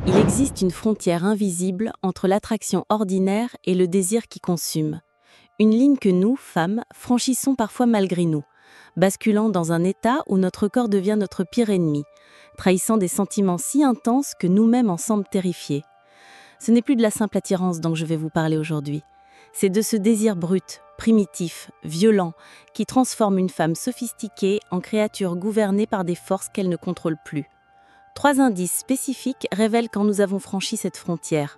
Il existe une frontière invisible entre l'attraction ordinaire et le désir qui consume. Une ligne que nous, femmes, franchissons parfois malgré nous, basculant dans un état où notre corps devient notre pire ennemi, trahissant des sentiments si intenses que nous-mêmes en semblent terrifiés. Ce n'est plus de la simple attirance dont je vais vous parler aujourd'hui. C'est de ce désir brut, primitif, violent, qui transforme une femme sophistiquée en créature gouvernée par des forces qu'elle ne contrôle plus. 3 indices spécifiques révèlent quand nous avons franchi cette frontière.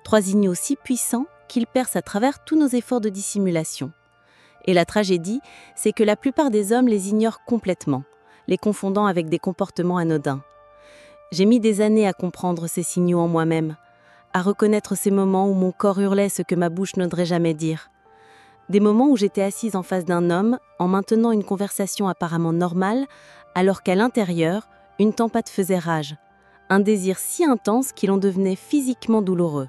3 signaux si puissants qu'ils percent à travers tous nos efforts de dissimulation. Et la tragédie, c'est que la plupart des hommes les ignorent complètement, les confondant avec des comportements anodins. J'ai mis des années à comprendre ces signaux en moi-même, à reconnaître ces moments où mon corps hurlait ce que ma bouche n'oserait jamais dire. Des moments où j'étais assise en face d'un homme, en maintenant une conversation apparemment normale, alors qu'à l'intérieur, une tempête faisait rage, un désir si intense qu'il en devenait physiquement douloureux.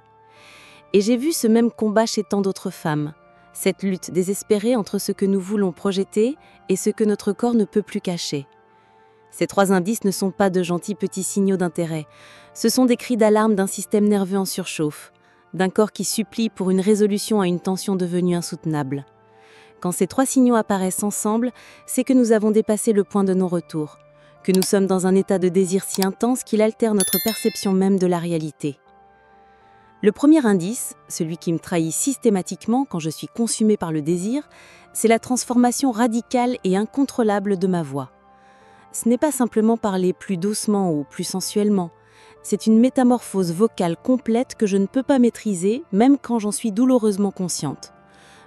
Et j'ai vu ce même combat chez tant d'autres femmes, cette lutte désespérée entre ce que nous voulons projeter et ce que notre corps ne peut plus cacher. Ces 3 indices ne sont pas de gentils petits signaux d'intérêt, ce sont des cris d'alarme d'un système nerveux en surchauffe, d'un corps qui supplie pour une résolution à une tension devenue insoutenable. Quand ces 3 signaux apparaissent ensemble, c'est que nous avons dépassé le point de non-retour, que nous sommes dans un état de désir si intense qu'il altère notre perception même de la réalité. Le premier indice, celui qui me trahit systématiquement quand je suis consumée par le désir, c'est la transformation radicale et incontrôlable de ma voix. Ce n'est pas simplement parler plus doucement ou plus sensuellement, c'est une métamorphose vocale complète que je ne peux pas maîtriser, même quand j'en suis douloureusement consciente.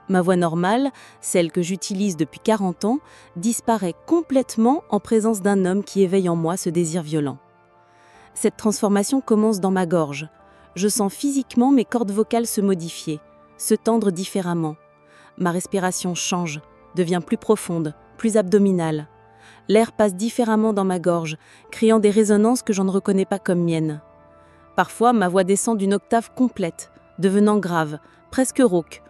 Ma voix normale, celle que j'utilise depuis 40 ans, disparaît complètement en présence d'un homme qui éveille en moi ce désir violent. Cette transformation commence dans ma gorge. Je sens physiquement mes cordes vocales se modifier, se tendre différemment. Ma respiration change, devient plus profonde, plus abdominale. L'air passe différemment dans ma gorge, créant des résonances que je ne reconnais pas comme miennes. Parfois, ma voix descend d'une octave complète, devenant grave, presque rauque,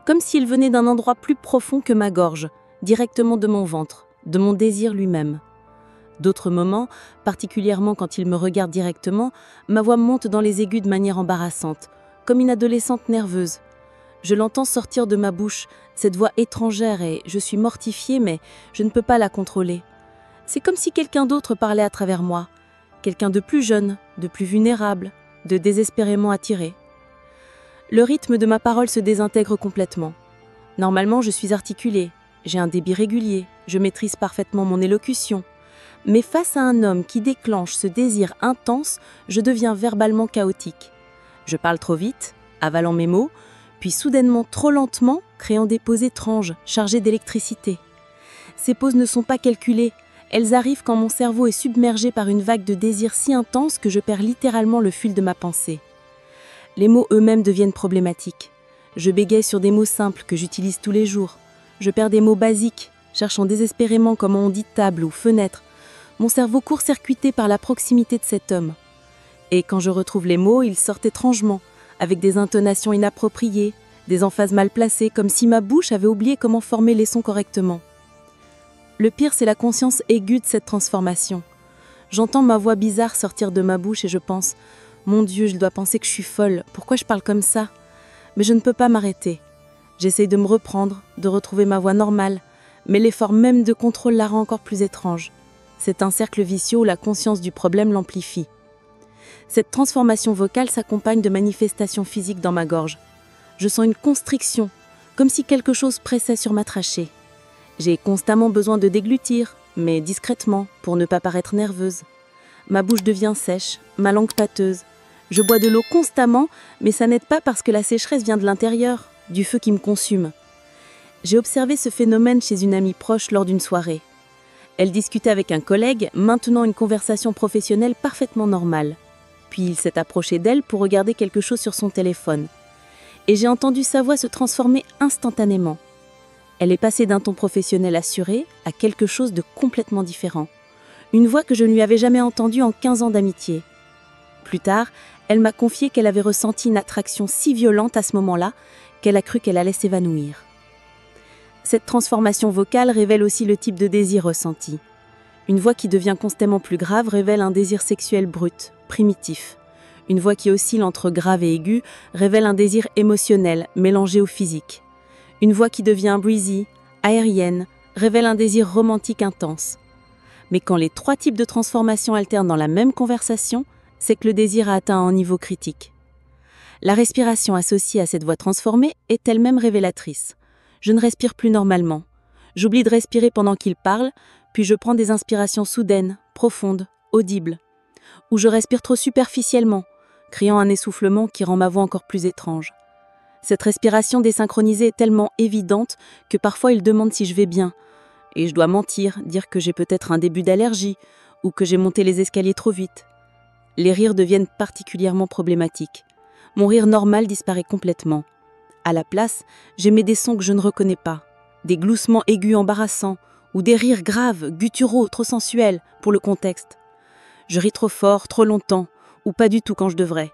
comme s'il venait d'un endroit plus profond que ma gorge, directement de mon ventre, de mon désir lui-même. D'autres moments, particulièrement quand il me regarde directement, ma voix monte dans les aigus de manière embarrassante, comme une adolescente nerveuse. Je l'entends sortir de ma bouche, cette voix étrangère, et je suis mortifiée, mais je ne peux pas la contrôler. C'est comme si quelqu'un d'autre parlait à travers moi, quelqu'un de plus jeune, de plus vulnérable, de désespérément attiré. Le rythme de ma parole se désintègre complètement. Normalement, je suis articulée, j'ai un débit régulier, je maîtrise parfaitement mon élocution. Mais face à un homme qui déclenche ce désir intense, je deviens verbalement chaotique. Je parle trop vite, avalant mes mots, puis soudainement trop lentement, créant des pauses étranges, chargées d'électricité. Ces pauses ne sont pas calculées, elles arrivent quand mon cerveau est submergé par une vague de désir si intense que je perds littéralement le fil de ma pensée. Les mots eux-mêmes deviennent problématiques. Je bégaye sur des mots simples que j'utilise tous les jours. Je perds des mots basiques, cherchant désespérément comment on dit table ou fenêtre. Mon cerveau court-circuité par la proximité de cet homme. Et quand je retrouve les mots, ils sortent étrangement, avec des intonations inappropriées, des emphases mal placées, comme si ma bouche avait oublié comment former les sons correctement. Le pire, c'est la conscience aiguë de cette transformation. J'entends ma voix bizarre sortir de ma bouche et je pense « Mon Dieu, je dois penser que je suis folle, pourquoi je parle comme ça ?» Mais je ne peux pas m'arrêter. J'essaye de me reprendre, de retrouver ma voix normale, mais l'effort même de contrôle la rend encore plus étrange. C'est un cercle vicieux où la conscience du problème l'amplifie. Cette transformation vocale s'accompagne de manifestations physiques dans ma gorge. Je sens une constriction, comme si quelque chose pressait sur ma trachée. J'ai constamment besoin de déglutir, mais discrètement, pour ne pas paraître nerveuse. Ma bouche devient sèche, ma langue pâteuse. Je bois de l'eau constamment, mais ça n'aide pas parce que la sécheresse vient de l'intérieur, du feu qui me consume. J'ai observé ce phénomène chez une amie proche lors d'une soirée. Elle discutait avec un collègue, maintenant une conversation professionnelle parfaitement normale. Puis il s'est approché d'elle pour regarder quelque chose sur son téléphone. Et j'ai entendu sa voix se transformer instantanément. Elle est passée d'un ton professionnel assuré à quelque chose de complètement différent. Une voix que je ne lui avais jamais entendue en 15 ans d'amitié. Plus tard, elle m'a confié qu'elle avait ressenti une attraction si violente à ce moment-là qu'elle a cru qu'elle allait s'évanouir. Cette transformation vocale révèle aussi le type de désir ressenti. Une voix qui devient constamment plus grave révèle un désir sexuel brut, primitif. Une voix qui oscille entre grave et aigu révèle un désir émotionnel mélangé au physique. Une voix qui devient breezy, aérienne, révèle un désir romantique intense. Mais quand les 3 types de transformations alternent dans la même conversation, c'est que le désir a atteint un niveau critique. La respiration associée à cette voix transformée est elle-même révélatrice. Je ne respire plus normalement. J'oublie de respirer pendant qu'il parle, puis je prends des inspirations soudaines, profondes, audibles. Ou je respire trop superficiellement, créant un essoufflement qui rend ma voix encore plus étrange. Cette respiration désynchronisée est tellement évidente que parfois il demande si je vais bien. Et je dois mentir, dire que j'ai peut-être un début d'allergie ou que j'ai monté les escaliers trop vite. Les rires deviennent particulièrement problématiques. Mon rire normal disparaît complètement. À la place, j'émets des sons que je ne reconnais pas, des gloussements aigus embarrassants ou des rires graves, gutturaux, trop sensuels pour le contexte. Je ris trop fort, trop longtemps, ou pas du tout quand je devrais.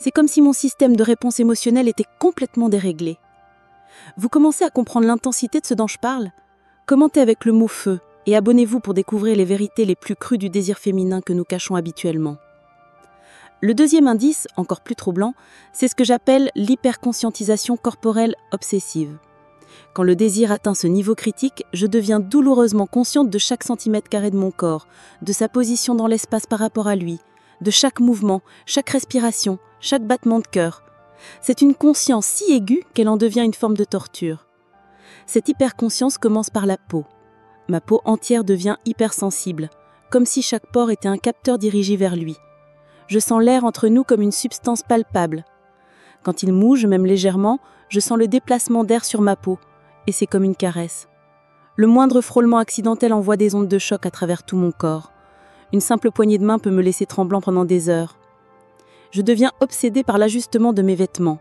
C'est comme si mon système de réponse émotionnelle était complètement déréglé. Vous commencez à comprendre l'intensité de ce dont je parle ? Commentez avec le mot « feu » et abonnez-vous pour découvrir les vérités les plus crues du désir féminin que nous cachons habituellement. Le deuxième indice, encore plus troublant, c'est ce que j'appelle l'hyperconscientisation corporelle obsessive. Quand le désir atteint ce niveau critique, je deviens douloureusement consciente de chaque centimètre carré de mon corps, de sa position dans l'espace par rapport à lui, de chaque mouvement, chaque respiration, chaque battement de cœur. C'est une conscience si aiguë qu'elle en devient une forme de torture. Cette hyperconscience commence par la peau. Ma peau entière devient hypersensible, comme si chaque pore était un capteur dirigé vers lui. Je sens l'air entre nous comme une substance palpable. Quand il bouge, même légèrement, je sens le déplacement d'air sur ma peau, et c'est comme une caresse. Le moindre frôlement accidentel envoie des ondes de choc à travers tout mon corps. Une simple poignée de main peut me laisser tremblant pendant des heures. Je deviens obsédée par l'ajustement de mes vêtements.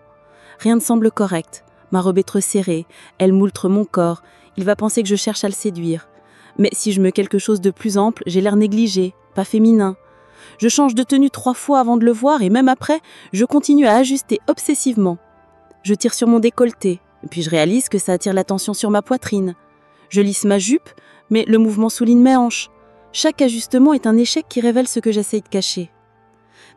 Rien ne semble correct. Ma robe est trop serrée, elle moultre mon corps, il va penser que je cherche à le séduire. Mais si je mets quelque chose de plus ample, j'ai l'air négligé, pas féminin. Je change de tenue 3 fois avant de le voir et même après, je continue à ajuster obsessivement. Je tire sur mon décolleté, puis je réalise que ça attire l'attention sur ma poitrine. Je lisse ma jupe, mais le mouvement souligne mes hanches. Chaque ajustement est un échec qui révèle ce que j'essaye de cacher.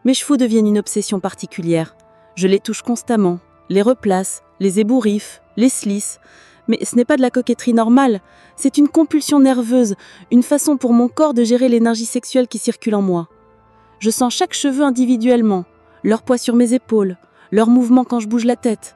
Mes cheveux deviennent une obsession particulière. Je les touche constamment, les replace, les ébouriffe, les slisse. Mais ce n'est pas de la coquetterie normale, c'est une compulsion nerveuse, une façon pour mon corps de gérer l'énergie sexuelle qui circule en moi. Je sens chaque cheveu individuellement, leur poids sur mes épaules, leur mouvement quand je bouge la tête.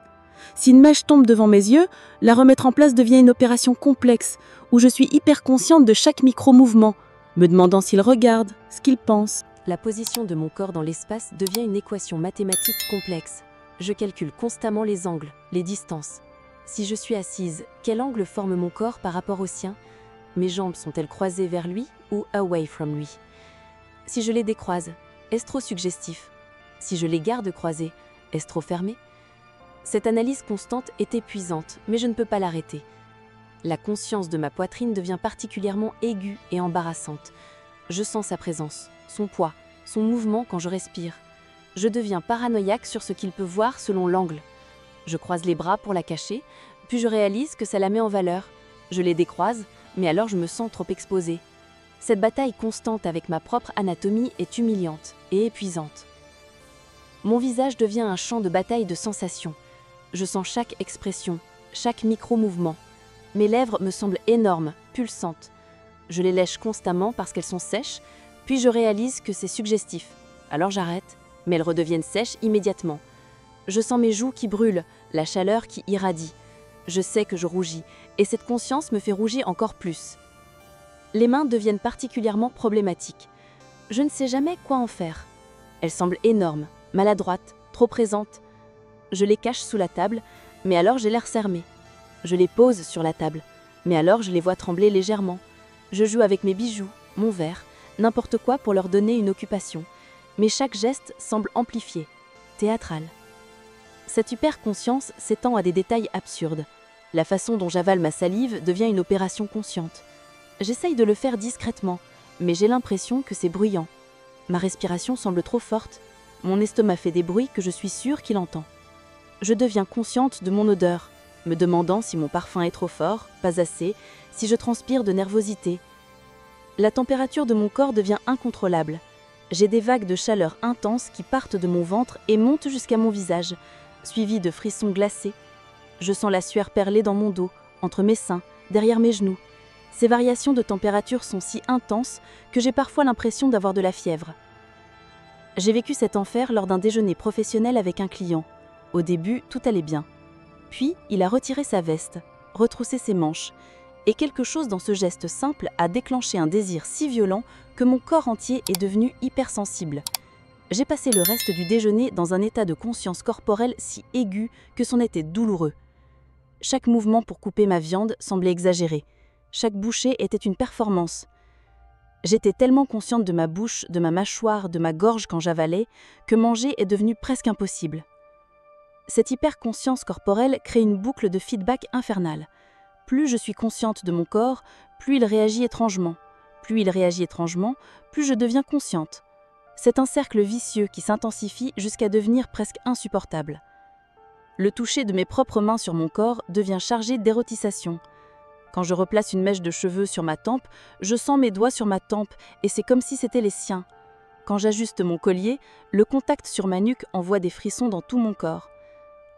Si une mèche tombe devant mes yeux, la remettre en place devient une opération complexe, où je suis hyper consciente de chaque micro-mouvement, me demandant s'il regarde, ce qu'il pense. La position de mon corps dans l'espace devient une équation mathématique complexe. Je calcule constamment les angles, les distances. Si je suis assise, quel angle forme mon corps par rapport au sien ? Mes jambes sont-elles croisées vers lui ou away from lui ? Si je les décroise, est-ce trop suggestif ? Si je les garde croisées, est-ce trop fermé ? Cette analyse constante est épuisante, mais je ne peux pas l'arrêter. La conscience de ma poitrine devient particulièrement aiguë et embarrassante. Je sens sa présence, son poids, son mouvement quand je respire. Je deviens paranoïaque sur ce qu'il peut voir selon l'angle. Je croise les bras pour la cacher, puis je réalise que ça la met en valeur. Je les décroise, mais alors je me sens trop exposée. Cette bataille constante avec ma propre anatomie est humiliante et épuisante. Mon visage devient un champ de bataille de sensations. Je sens chaque expression, chaque micro-mouvement. Mes lèvres me semblent énormes, pulsantes. Je les lèche constamment parce qu'elles sont sèches, puis je réalise que c'est suggestif. Alors j'arrête, mais elles redeviennent sèches immédiatement. Je sens mes joues qui brûlent, la chaleur qui irradie. Je sais que je rougis, et cette conscience me fait rougir encore plus. Les mains deviennent particulièrement problématiques. Je ne sais jamais quoi en faire. Elles semblent énormes, maladroites, trop présentes. Je les cache sous la table, mais alors j'ai l'air fermé. Je les pose sur la table, mais alors je les vois trembler légèrement. Je joue avec mes bijoux, mon verre, n'importe quoi pour leur donner une occupation. Mais chaque geste semble amplifié, théâtral. Cette hyper-conscience s'étend à des détails absurdes. La façon dont j'avale ma salive devient une opération consciente. J'essaye de le faire discrètement, mais j'ai l'impression que c'est bruyant. Ma respiration semble trop forte. Mon estomac fait des bruits que je suis sûre qu'il entend. Je deviens consciente de mon odeur, me demandant si mon parfum est trop fort, pas assez, si je transpire de nervosité. La température de mon corps devient incontrôlable. J'ai des vagues de chaleur intenses qui partent de mon ventre et montent jusqu'à mon visage, suivies de frissons glacés. Je sens la sueur perler dans mon dos, entre mes seins, derrière mes genoux. Ces variations de température sont si intenses que j'ai parfois l'impression d'avoir de la fièvre. J'ai vécu cet enfer lors d'un déjeuner professionnel avec un client. Au début, tout allait bien. Puis, il a retiré sa veste, retroussé ses manches, et quelque chose dans ce geste simple a déclenché un désir si violent que mon corps entier est devenu hypersensible. J'ai passé le reste du déjeuner dans un état de conscience corporelle si aigu que c'en était douloureux. Chaque mouvement pour couper ma viande semblait exagéré. Chaque bouchée était une performance. J'étais tellement consciente de ma bouche, de ma mâchoire, de ma gorge quand j'avalais, que manger est devenu presque impossible. Cette hyperconscience corporelle crée une boucle de feedback infernale. Plus je suis consciente de mon corps, plus il réagit étrangement. Plus il réagit étrangement, plus je deviens consciente. C'est un cercle vicieux qui s'intensifie jusqu'à devenir presque insupportable. Le toucher de mes propres mains sur mon corps devient chargé d'érotisation. Quand je replace une mèche de cheveux sur ma tempe, je sens mes doigts sur ma tempe et c'est comme si c'était les siens. Quand j'ajuste mon collier, le contact sur ma nuque envoie des frissons dans tout mon corps.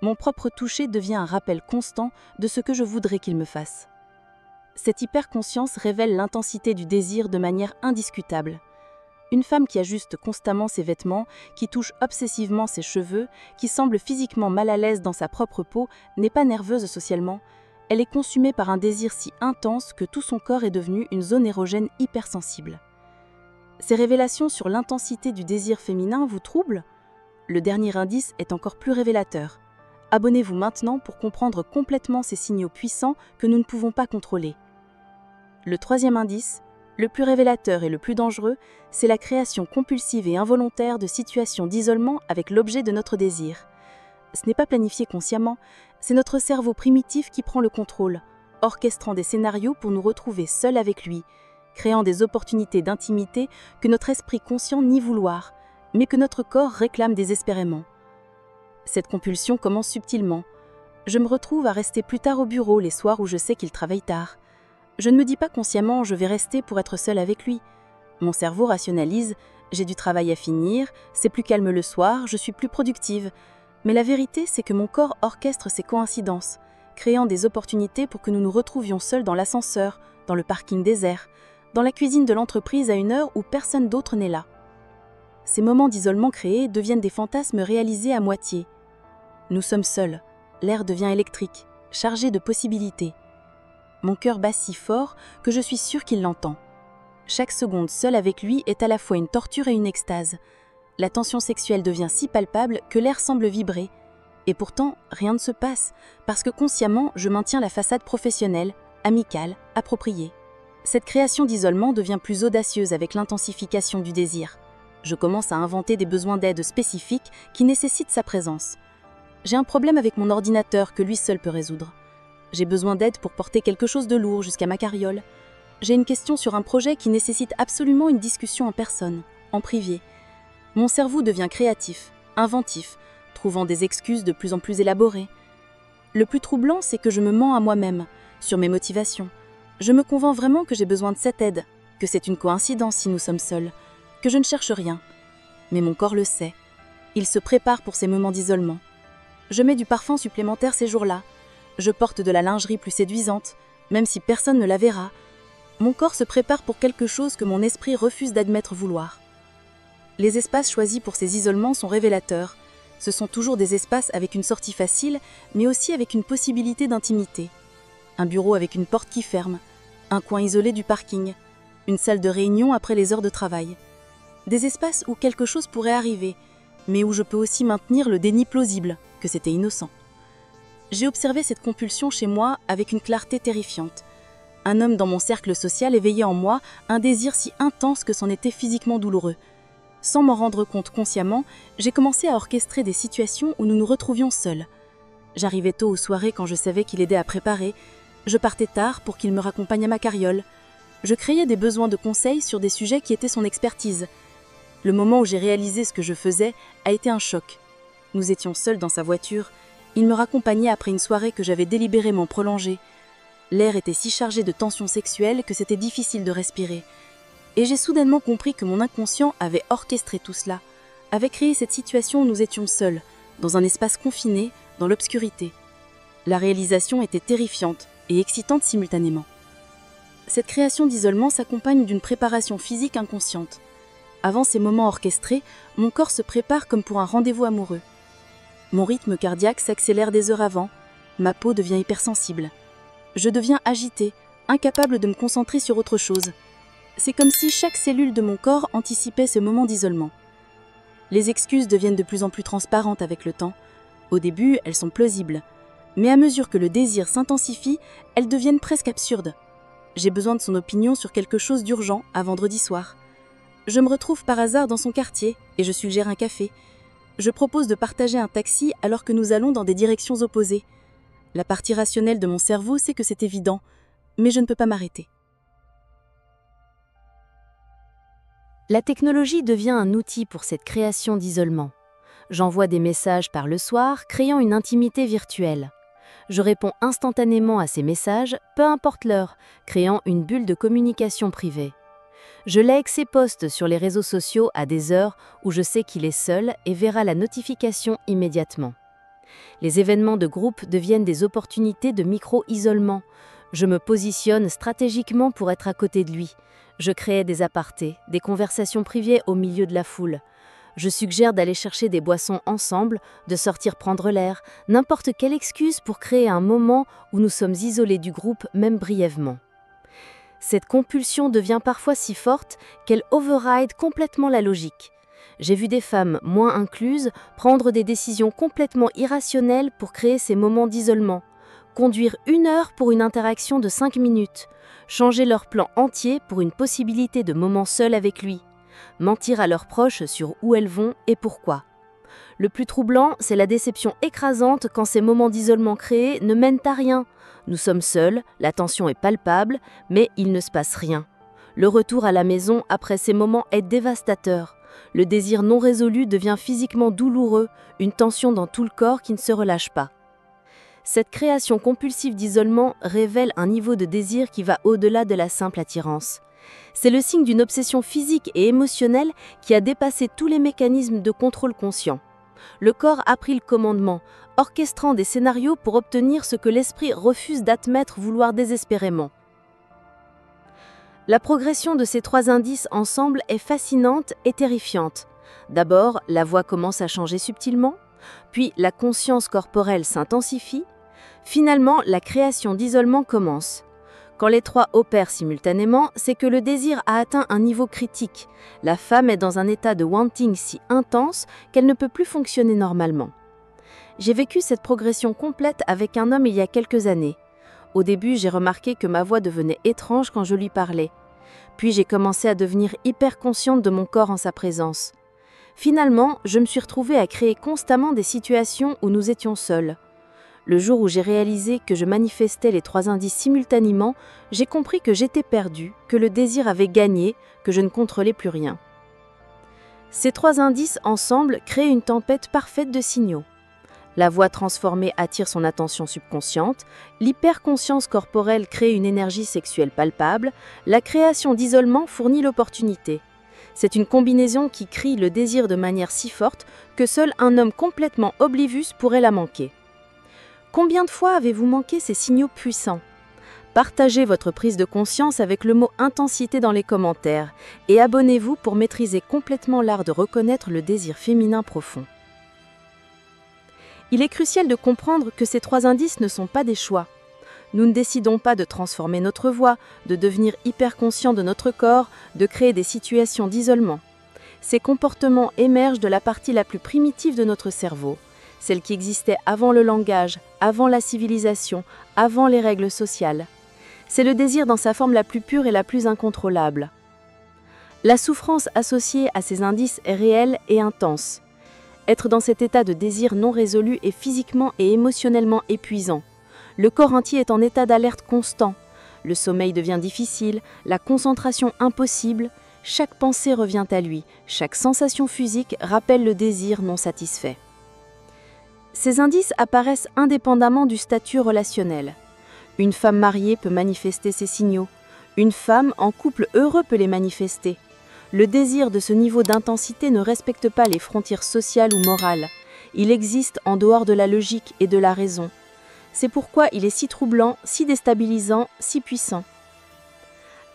Mon propre toucher devient un rappel constant de ce que je voudrais qu'il me fasse. Cette hyperconscience révèle l'intensité du désir de manière indiscutable. Une femme qui ajuste constamment ses vêtements, qui touche obsessivement ses cheveux, qui semble physiquement mal à l'aise dans sa propre peau, n'est pas nerveuse socialement. Elle est consumée par un désir si intense que tout son corps est devenu une zone érogène hypersensible. Ces révélations sur l'intensité du désir féminin vous troublent ? Le dernier indice est encore plus révélateur. Abonnez-vous maintenant pour comprendre complètement ces signaux puissants que nous ne pouvons pas contrôler. Le troisième indice, le plus révélateur et le plus dangereux, c'est la création compulsive et involontaire de situations d'isolement avec l'objet de notre désir. Ce n'est pas planifié consciemment, c'est notre cerveau primitif qui prend le contrôle, orchestrant des scénarios pour nous retrouver seuls avec lui, créant des opportunités d'intimité que notre esprit conscient nie vouloir, mais que notre corps réclame désespérément. Cette compulsion commence subtilement. Je me retrouve à rester plus tard au bureau les soirs où je sais qu'il travaille tard. Je ne me dis pas consciemment « je vais rester pour être seule avec lui ». Mon cerveau rationalise « j'ai du travail à finir, c'est plus calme le soir, je suis plus productive ». Mais la vérité, c'est que mon corps orchestre ces coïncidences, créant des opportunités pour que nous nous retrouvions seuls dans l'ascenseur, dans le parking désert, dans la cuisine de l'entreprise à une heure où personne d'autre n'est là. Ces moments d'isolement créés deviennent des fantasmes réalisés à moitié. Nous sommes seuls, l'air devient électrique, chargé de possibilités. Mon cœur bat si fort que je suis sûre qu'il l'entend. Chaque seconde seule avec lui est à la fois une torture et une extase. La tension sexuelle devient si palpable que l'air semble vibrer. Et pourtant, rien ne se passe, parce que consciemment, je maintiens la façade professionnelle, amicale, appropriée. Cette création d'isolement devient plus audacieuse avec l'intensification du désir. Je commence à inventer des besoins d'aide spécifiques qui nécessitent sa présence. J'ai un problème avec mon ordinateur que lui seul peut résoudre. J'ai besoin d'aide pour porter quelque chose de lourd jusqu'à ma carriole. J'ai une question sur un projet qui nécessite absolument une discussion en personne, en privé. Mon cerveau devient créatif, inventif, trouvant des excuses de plus en plus élaborées. Le plus troublant, c'est que je me mens à moi-même, sur mes motivations. Je me convainc vraiment que j'ai besoin de cette aide, que c'est une coïncidence si nous sommes seuls, que je ne cherche rien. Mais mon corps le sait. Il se prépare pour ces moments d'isolement. Je mets du parfum supplémentaire ces jours-là. Je porte de la lingerie plus séduisante, même si personne ne la verra. Mon corps se prépare pour quelque chose que mon esprit refuse d'admettre vouloir. Les espaces choisis pour ces isolements sont révélateurs. Ce sont toujours des espaces avec une sortie facile, mais aussi avec une possibilité d'intimité. Un bureau avec une porte qui ferme, un coin isolé du parking, une salle de réunion après les heures de travail. Des espaces où quelque chose pourrait arriver, mais où je peux aussi maintenir le déni plausible que c'était innocent. J'ai observé cette compulsion chez moi avec une clarté terrifiante. Un homme dans mon cercle social éveillait en moi un désir si intense que c'en était physiquement douloureux. Sans m'en rendre compte consciemment, j'ai commencé à orchestrer des situations où nous nous retrouvions seuls. J'arrivais tôt aux soirées quand je savais qu'il aidait à préparer. Je partais tard pour qu'il me raccompagne à ma carriole. Je créais des besoins de conseils sur des sujets qui étaient son expertise. Le moment où j'ai réalisé ce que je faisais a été un choc. Nous étions seuls dans sa voiture. Il me raccompagnait après une soirée que j'avais délibérément prolongée. L'air était si chargé de tensions sexuelles que c'était difficile de respirer. Et j'ai soudainement compris que mon inconscient avait orchestré tout cela, avait créé cette situation où nous étions seuls, dans un espace confiné, dans l'obscurité. La réalisation était terrifiante et excitante simultanément. Cette création d'isolement s'accompagne d'une préparation physique inconsciente. Avant ces moments orchestrés, mon corps se prépare comme pour un rendez-vous amoureux. Mon rythme cardiaque s'accélère des heures avant, ma peau devient hypersensible. Je deviens agitée, incapable de me concentrer sur autre chose. C'est comme si chaque cellule de mon corps anticipait ce moment d'isolement. Les excuses deviennent de plus en plus transparentes avec le temps. Au début, elles sont plausibles. Mais à mesure que le désir s'intensifie, elles deviennent presque absurdes. J'ai besoin de son opinion sur quelque chose d'urgent à vendredi soir. Je me retrouve par hasard dans son quartier et je suggère un café. Je propose de partager un taxi alors que nous allons dans des directions opposées. La partie rationnelle de mon cerveau sait que c'est évident, mais je ne peux pas m'arrêter. La technologie devient un outil pour cette création d'isolement. J'envoie des messages par le soir, créant une intimité virtuelle. Je réponds instantanément à ces messages, peu importe l'heure, créant une bulle de communication privée. Je like ses posts sur les réseaux sociaux à des heures où je sais qu'il est seul et verra la notification immédiatement. Les événements de groupe deviennent des opportunités de micro-isolement. Je me positionne stratégiquement pour être à côté de lui. Je crée des apartés, des conversations privées au milieu de la foule. Je suggère d'aller chercher des boissons ensemble, de sortir prendre l'air, n'importe quelle excuse pour créer un moment où nous sommes isolés du groupe, même brièvement. Cette compulsion devient parfois si forte qu'elle override complètement la logique. J'ai vu des femmes, moins incluses, prendre des décisions complètement irrationnelles pour créer ces moments d'isolement. Conduire 1 heure pour une interaction de 5 minutes. Changer leur plan entier pour une possibilité de moment seul avec lui. Mentir à leurs proches sur où elles vont et pourquoi. Le plus troublant, c'est la déception écrasante quand ces moments d'isolement créés ne mènent à rien. Nous sommes seuls, la tension est palpable, mais il ne se passe rien. Le retour à la maison après ces moments est dévastateur. Le désir non résolu devient physiquement douloureux, une tension dans tout le corps qui ne se relâche pas. Cette création compulsive d'isolement révèle un niveau de désir qui va au-delà de la simple attirance. C'est le signe d'une obsession physique et émotionnelle qui a dépassé tous les mécanismes de contrôle conscient. Le corps a pris le commandement, orchestrant des scénarios pour obtenir ce que l'esprit refuse d'admettre vouloir désespérément. La progression de ces 3 indices ensemble est fascinante et terrifiante. D'abord, la voix commence à changer subtilement, puis la conscience corporelle s'intensifie, finalement la création d'isolement commence. Quand les 3 opèrent simultanément, c'est que le désir a atteint un niveau critique. La femme est dans un état de wanting si intense qu'elle ne peut plus fonctionner normalement. J'ai vécu cette progression complète avec un homme il y a quelques années. Au début, j'ai remarqué que ma voix devenait étrange quand je lui parlais. Puis j'ai commencé à devenir hyper consciente de mon corps en sa présence. Finalement, je me suis retrouvée à créer constamment des situations où nous étions seuls. Le jour où j'ai réalisé que je manifestais les 3 indices simultanément, j'ai compris que j'étais perdue, que le désir avait gagné, que je ne contrôlais plus rien. Ces 3 indices ensemble créent une tempête parfaite de signaux. La voix transformée attire son attention subconsciente, l'hyperconscience corporelle crée une énergie sexuelle palpable, la création d'isolement fournit l'opportunité. C'est une combinaison qui crie le désir de manière si forte que seul un homme complètement oblivious pourrait la manquer. Combien de fois avez-vous manqué ces signaux puissants ? Partagez votre prise de conscience avec le mot intensité dans les commentaires et abonnez-vous pour maîtriser complètement l'art de reconnaître le désir féminin profond. Il est crucial de comprendre que ces 3 indices ne sont pas des choix. Nous ne décidons pas de transformer notre voix, de devenir hyper conscient de notre corps, de créer des situations d'isolement. Ces comportements émergent de la partie la plus primitive de notre cerveau, celle qui existait avant le langage, avant la civilisation, avant les règles sociales. C'est le désir dans sa forme la plus pure et la plus incontrôlable. La souffrance associée à ces indices est réelle et intense. Être dans cet état de désir non résolu est physiquement et émotionnellement épuisant. Le corps entier est en état d'alerte constant. Le sommeil devient difficile, la concentration impossible. Chaque pensée revient à lui, chaque sensation physique rappelle le désir non satisfait. Ces indices apparaissent indépendamment du statut relationnel. Une femme mariée peut manifester ces signaux. Une femme en couple heureux peut les manifester. Le désir de ce niveau d'intensité ne respecte pas les frontières sociales ou morales. Il existe en dehors de la logique et de la raison. C'est pourquoi il est si troublant, si déstabilisant, si puissant.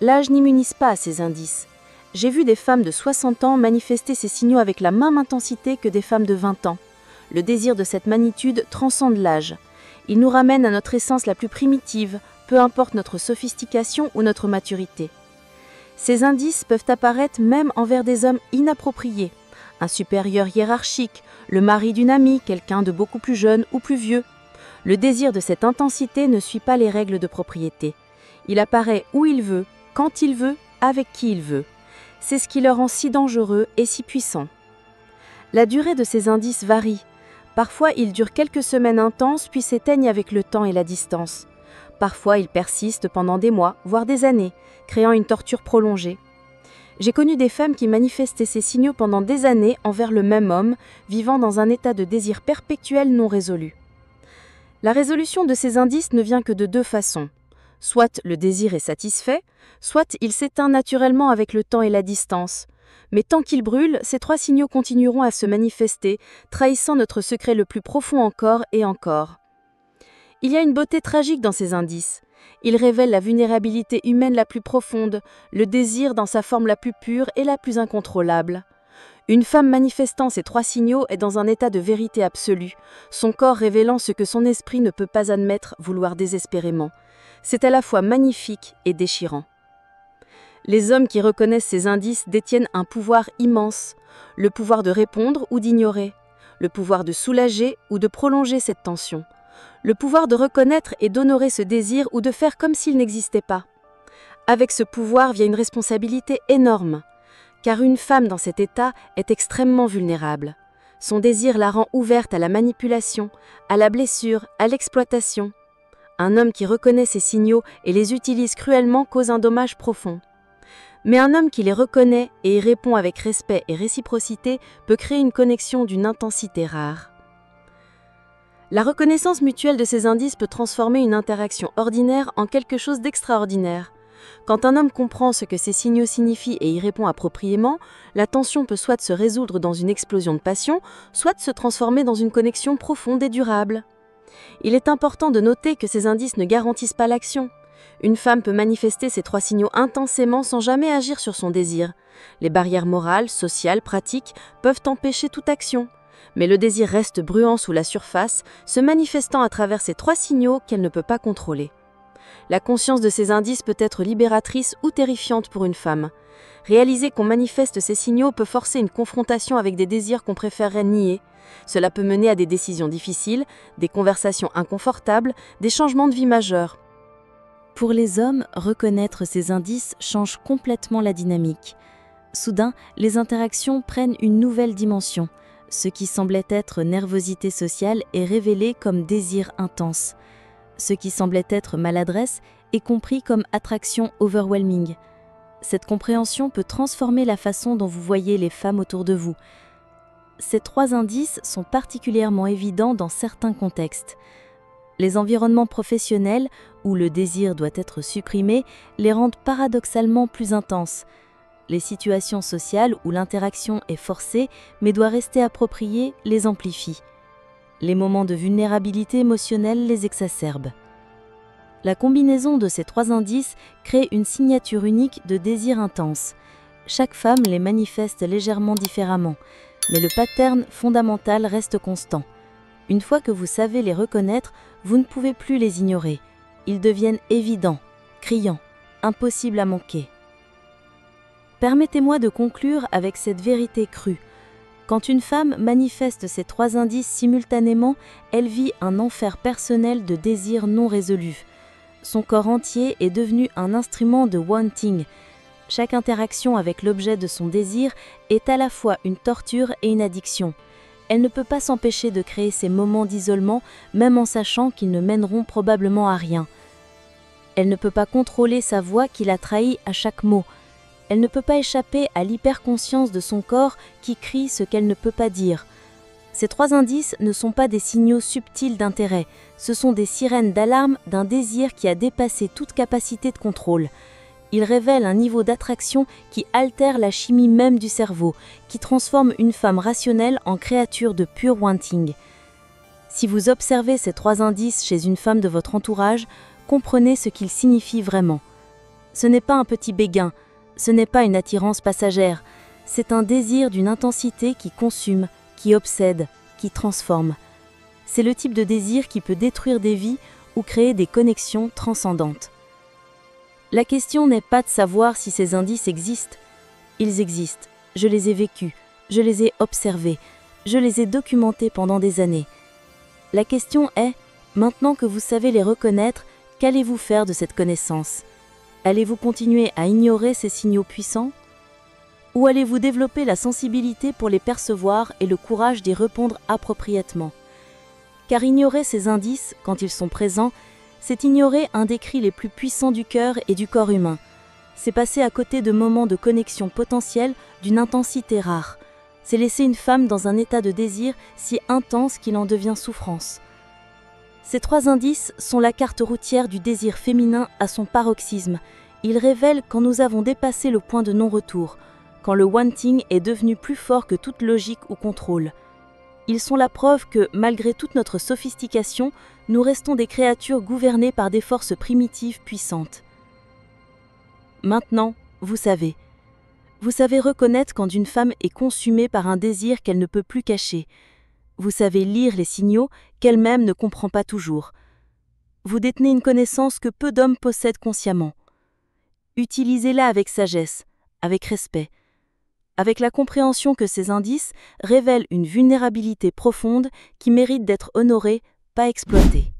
L'âge n'immunise pas à ces indices. J'ai vu des femmes de 60 ans manifester ces signaux avec la même intensité que des femmes de 20 ans. Le désir de cette magnitude transcende l'âge. Il nous ramène à notre essence la plus primitive, peu importe notre sophistication ou notre maturité. Ces indices peuvent apparaître même envers des hommes inappropriés, un supérieur hiérarchique, le mari d'une amie, quelqu'un de beaucoup plus jeune ou plus vieux. Le désir de cette intensité ne suit pas les règles de propriété. Il apparaît où il veut, quand il veut, avec qui il veut. C'est ce qui le rend si dangereux et si puissant. La durée de ces indices varie. Parfois, ils durent quelques semaines intenses puis s'éteignent avec le temps et la distance. Parfois, ils persistent pendant des mois, voire des années, créant une torture prolongée. J'ai connu des femmes qui manifestaient ces signaux pendant des années envers le même homme, vivant dans un état de désir perpétuel non résolu. La résolution de ces indices ne vient que de deux façons. Soit le désir est satisfait, soit il s'éteint naturellement avec le temps et la distance. Mais tant qu'il brûle, ces trois signaux continueront à se manifester, trahissant notre secret le plus profond encore et encore. Il y a une beauté tragique dans ces indices. Ils révèlent la vulnérabilité humaine la plus profonde, le désir dans sa forme la plus pure et la plus incontrôlable. Une femme manifestant ces trois signaux est dans un état de vérité absolue, son corps révélant ce que son esprit ne peut pas admettre vouloir désespérément. C'est à la fois magnifique et déchirant. Les hommes qui reconnaissent ces indices détiennent un pouvoir immense, le pouvoir de répondre ou d'ignorer, le pouvoir de soulager ou de prolonger cette tension, le pouvoir de reconnaître et d'honorer ce désir ou de faire comme s'il n'existait pas. Avec ce pouvoir vient une responsabilité énorme, car une femme dans cet état est extrêmement vulnérable. Son désir la rend ouverte à la manipulation, à la blessure, à l'exploitation. Un homme qui reconnaît ces signaux et les utilise cruellement cause un dommage profond. Mais un homme qui les reconnaît et y répond avec respect et réciprocité peut créer une connexion d'une intensité rare. La reconnaissance mutuelle de ces indices peut transformer une interaction ordinaire en quelque chose d'extraordinaire. Quand un homme comprend ce que ces signaux signifient et y répond appropriément, la tension peut soit se résoudre dans une explosion de passion, soit se transformer dans une connexion profonde et durable. Il est important de noter que ces indices ne garantissent pas l'action. Une femme peut manifester ces trois signaux intensément sans jamais agir sur son désir. Les barrières morales, sociales, pratiques peuvent empêcher toute action. Mais le désir reste brûlant sous la surface, se manifestant à travers ces trois signaux qu'elle ne peut pas contrôler. La conscience de ces indices peut être libératrice ou terrifiante pour une femme. Réaliser qu'on manifeste ces signaux peut forcer une confrontation avec des désirs qu'on préférerait nier. Cela peut mener à des décisions difficiles, des conversations inconfortables, des changements de vie majeurs. Pour les hommes, reconnaître ces indices change complètement la dynamique. Soudain, les interactions prennent une nouvelle dimension. Ce qui semblait être nervosité sociale est révélé comme désir intense. Ce qui semblait être maladresse est compris comme attraction overwhelming. Cette compréhension peut transformer la façon dont vous voyez les femmes autour de vous. Ces trois indices sont particulièrement évidents dans certains contextes. Les environnements professionnels, où le désir doit être supprimé, les rendent paradoxalement plus intenses. Les situations sociales où l'interaction est forcée mais doit rester appropriée les amplifient. Les moments de vulnérabilité émotionnelle les exacerbent. La combinaison de ces trois indices crée une signature unique de désir intense. Chaque femme les manifeste légèrement différemment, mais le pattern fondamental reste constant. Une fois que vous savez les reconnaître, vous ne pouvez plus les ignorer. Ils deviennent évidents, criants, impossibles à manquer. Permettez-moi de conclure avec cette vérité crue. Quand une femme manifeste ces trois indices simultanément, elle vit un enfer personnel de désirs non résolus. Son corps entier est devenu un instrument de wanting. Chaque interaction avec l'objet de son désir est à la fois une torture et une addiction. Elle ne peut pas s'empêcher de créer ces moments d'isolement, même en sachant qu'ils ne mèneront probablement à rien. Elle ne peut pas contrôler sa voix qui la trahit à chaque mot. Elle ne peut pas échapper à l'hyperconscience de son corps qui crie ce qu'elle ne peut pas dire. Ces trois indices ne sont pas des signaux subtils d'intérêt, ce sont des sirènes d'alarme d'un désir qui a dépassé toute capacité de contrôle. Ils révèlent un niveau d'attraction qui altère la chimie même du cerveau, qui transforme une femme rationnelle en créature de pur wanting. Si vous observez ces 3 indices chez une femme de votre entourage, comprenez ce qu'ils signifient vraiment. Ce n'est pas un petit béguin, ce n'est pas une attirance passagère, c'est un désir d'une intensité qui consume, qui obsède, qui transforme. C'est le type de désir qui peut détruire des vies ou créer des connexions transcendantes. La question n'est pas de savoir si ces indices existent. Ils existent, je les ai vécus, je les ai observés, je les ai documentés pendant des années. La question est, maintenant que vous savez les reconnaître, qu'allez-vous faire de cette connaissance ? Allez-vous continuer à ignorer ces signaux puissants ? Ou allez-vous développer la sensibilité pour les percevoir et le courage d'y répondre appropriément ? Car ignorer ces indices, quand ils sont présents, c'est ignorer un des cris les plus puissants du cœur et du corps humain. C'est passer à côté de moments de connexion potentielle d'une intensité rare. C'est laisser une femme dans un état de désir si intense qu'il en devient souffrance. Ces 3 indices sont la carte routière du désir féminin à son paroxysme. Ils révèlent quand nous avons dépassé le point de non-retour, quand le wanting est devenu plus fort que toute logique ou contrôle. Ils sont la preuve que, malgré toute notre sophistication, nous restons des créatures gouvernées par des forces primitives puissantes. Maintenant, vous savez. Vous savez reconnaître quand une femme est consumée par un désir qu'elle ne peut plus cacher. Vous savez lire les signaux qu'elle-même ne comprend pas toujours. Vous détenez une connaissance que peu d'hommes possèdent consciemment. Utilisez-la avec sagesse, avec respect, avec la compréhension que ces indices révèlent une vulnérabilité profonde qui mérite d'être honorée, pas exploitée.